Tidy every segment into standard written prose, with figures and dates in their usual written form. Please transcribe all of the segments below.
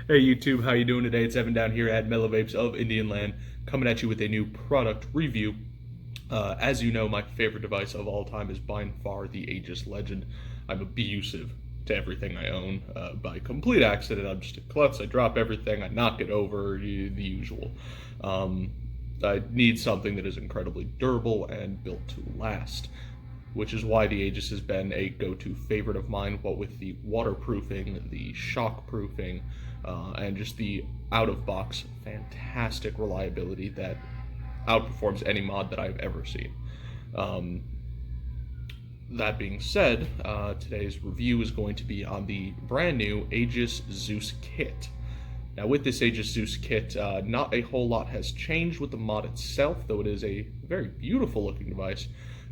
Hey YouTube, how you doing today? It's Evan down here at Mellow Vapes of Indian Land, coming at you with a new product review. As you know, my favorite device of all time is by and far the Aegis Legend. I'm abusive to everything I own. By complete accident, I'm just a klutz. I drop everything, I knock it over, the usual. I need something that is incredibly durable and built to last, which is why the Aegis has been a go-to favorite of mine, what with the waterproofing, the shockproofing, and just the out-of-box fantastic reliability that outperforms any mod that I've ever seen. Um, that being said, today's review is going to be on the brand new Aegis Zeus kit. Now with this Aegis Zeus kit, not a whole lot has changed with the mod itself, though it is a very beautiful looking device.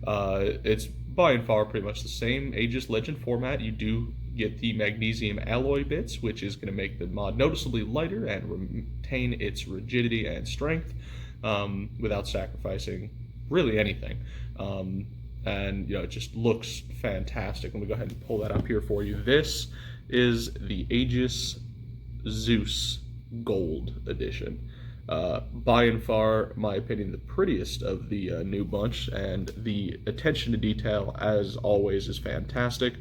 It's by and far pretty much the same Aegis Legend format. You do get the magnesium alloy bits, which is going to make the mod noticeably lighter and retain its rigidity and strength without sacrificing really anything. And it just looks fantastic. Let me go ahead and pull that up here for you. This is the Aegis Zeus Gold Edition. By and far, my opinion, the prettiest of the new bunch, and the attention to detail, as always, is fantastic.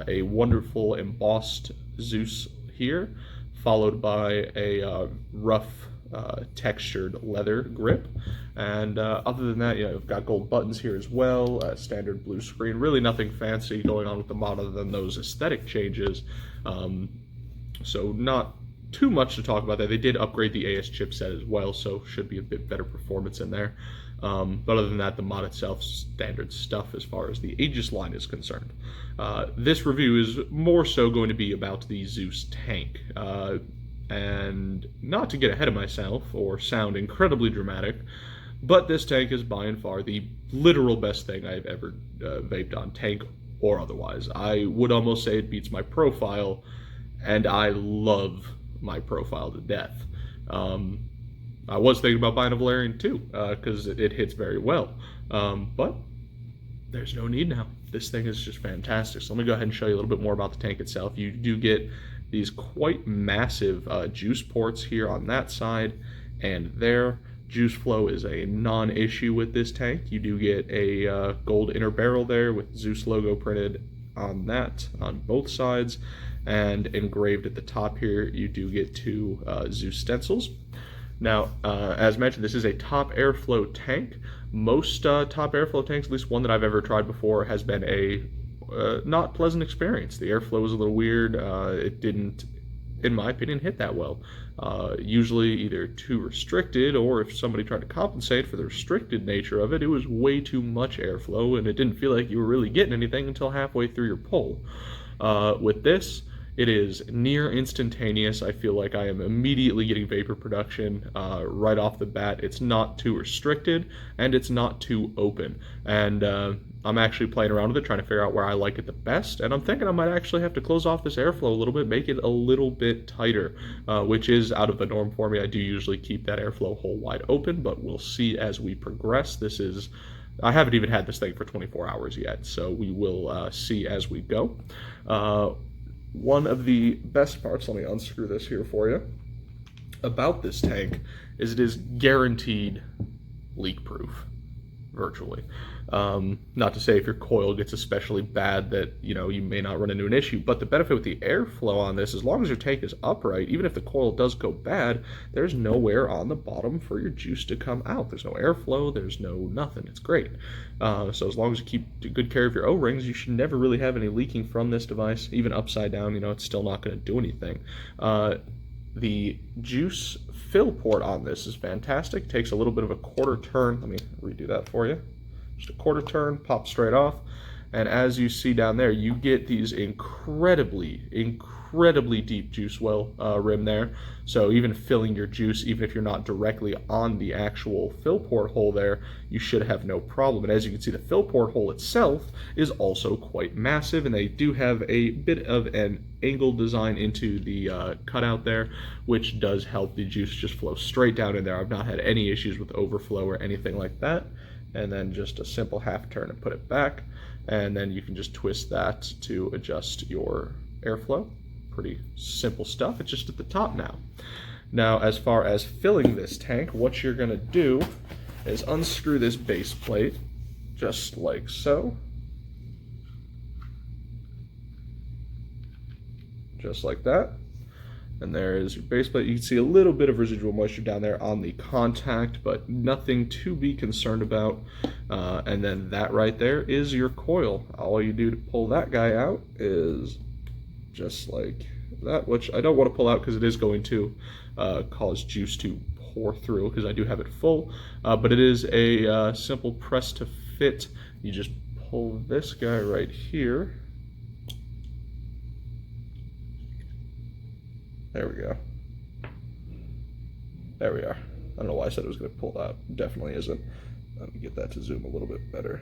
A wonderful embossed Zeus here, followed by a rough textured leather grip. And other than that, you've got gold buttons here as well, standard blue screen. Really nothing fancy going on with the mod other than those aesthetic changes. So not too much to talk about there. They did upgrade the AS chipset as well, so should be a bit better performance in there. But other than that, the mod itself, standard stuff as far as the Aegis line is concerned. This review is more so going to be about the Zeus tank. And not to get ahead of myself or sound incredibly dramatic, but this tank is by and far the literal best thing I've ever vaped on, tank or otherwise. I would almost say it beats my profile, and I love my profile to death. I was thinking about buying a Valerian too, because it hits very well, but there's no need now. This thing is just fantastic. So let me go ahead and show you a little bit more about the tank itself. You do get these quite massive juice ports here on that side and there. Juice flow is a non-issue with this tank. You do get a gold inner barrel there with Zeus logo printed on that on both sides, and engraved at the top here you do get two Zeus stencils. Now, as mentioned, this is a top airflow tank. Most top airflow tanks, at least one that I've ever tried before, has been a not pleasant experience. The airflow was a little weird. It didn't, in my opinion, hit that well. Usually either too restricted, or if somebody tried to compensate for the restricted nature of it, it was way too much airflow, and it didn't feel like you were really getting anything until halfway through your pull. With this, it is near instantaneous. I feel like I am immediately getting vapor production right off the bat. It's not too restricted, and it's not too open. And I'm actually playing around with it, trying to figure out where I like it the best. And I'm thinking I might actually have to close off this airflow a little bit, make it a little bit tighter, which is out of the norm for me. I do usually keep that airflow hole wide open, but we'll see as we progress. I haven't even had this thing for 24 hours yet, so we will see as we go. One of the best parts, let me unscrew this here for you, about this tank is it is guaranteed leak proof, virtually. Not to say if your coil gets especially bad that you may not run into an issue, but the benefit with the airflow on this, as long as your tank is upright, even if the coil does go bad, there's nowhere on the bottom for your juice to come out. There's no airflow, there's no nothing. It's great. So as long as you keep good care of your O-rings, you should never really have any leaking from this device. Even upside down, it's still not going to do anything. The juice fill port on this is fantastic. Takes a little bit of a quarter turn. Let me redo that for you. Just a quarter turn, pop straight off. And as you see down there, you get these incredibly deep juice well rim there. So even filling your juice, even if you're not directly on the actual fill port hole there, you should have no problem. And as you can see, the fill port hole itself is also quite massive, and they do have a bit of an angled design into the cutout there, which does help the juice just flow straight down in there. I've not had any issues with overflow or anything like that. And then just a simple half turn and put it back, and then you can just twist that to adjust your airflow. pretty simple stuff. It's just at the top now. Now, as far as filling this tank, what you're going to do is unscrew this base plate, just like so. Just like that. And there is your base plate. You can see a little bit of residual moisture down there on the contact, but nothing to be concerned about. And then that right there is your coil. All you do to pull that guy out is just like that, which I don't want to pull out because it is going to cause juice to pour through because I do have it full. But it is a simple press to fit. You just pull this guy right here. There we go. There we are. I don't know why I said it was going to pull out. Definitely isn't. Let me get that to zoom a little bit better.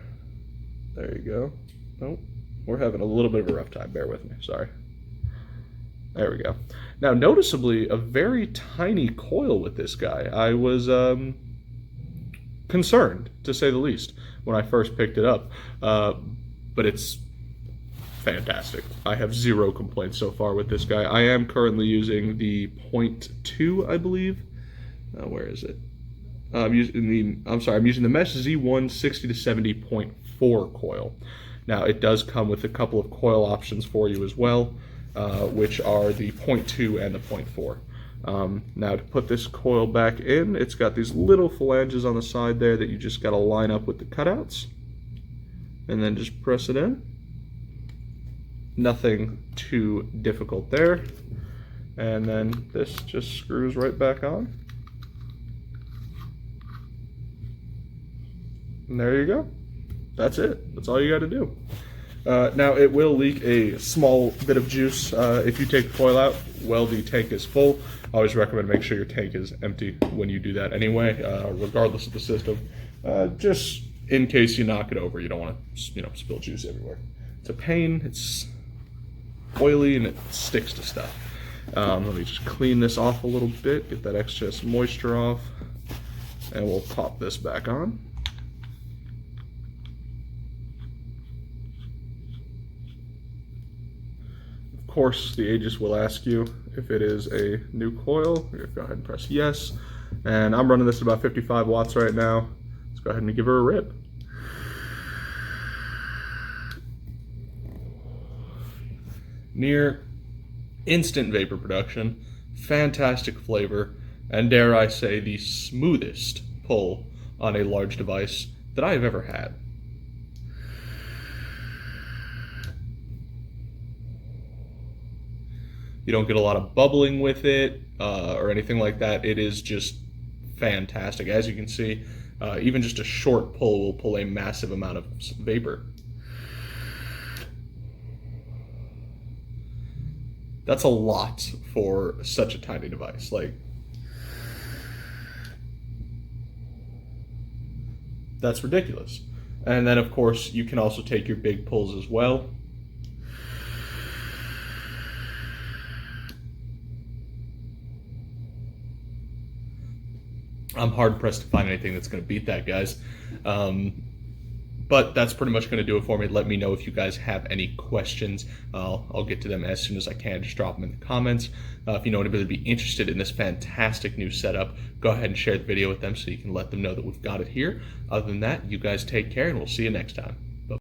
There you go. Oh, we're having a little bit of a rough time. Bear with me. Sorry. There we go. Now, noticeably, a very tiny coil with this guy. I was concerned, to say the least, when I first picked it up. But it's fantastic. I have zero complaints so far with this guy. I am currently using the 0.2, I believe. Where is it? I'm using the Mesh Z1 60 to 70.4 coil. Now, it does come with a couple of coil options for you as well, which are the 0.2 and the 0.4. Now, to put this coil back in, it's got these little phalanges on the side there that you just got to line up with the cutouts, and then just press it in. Nothing too difficult there. And then this just screws right back on. And there you go. That's it. That's all you got to do. Now, it will leak a small bit of juice if you take the coil out while the tank is full. I always recommend make sure your tank is empty when you do that anyway, regardless of the system. Just in case you knock it over, you don't want to, spill juice everywhere. It's a pain. It's oily and it sticks to stuff. Let me just clean this off a little bit, get that excess moisture off, and we'll pop this back on. Of course, the Aegis will ask you if it is a new coil. Go ahead and press yes. And I'm running this at about 55 watts right now. Let's go ahead and give her a rip. Near instant vapor production, fantastic flavor, and dare I say the smoothest pull on a large device that I have ever had. You don't get a lot of bubbling with it or anything like that. It is just fantastic. As you can see, even just a short pull will pull a massive amount of vapor. That's a lot for such a tiny device. That's ridiculous. And then, of course, you can also take your big pulls as well. I'm hard-pressed to find anything that's going to beat that, guys. But that's pretty much going to do it for me. Let me know if you guys have any questions. I'll get to them as soon as I can. Just drop them in the comments. If you know anybody would be interested in this fantastic new setup, go ahead and share the video with them so you can let them know that we've got it here. Other than that, you guys take care, and we'll see you next time.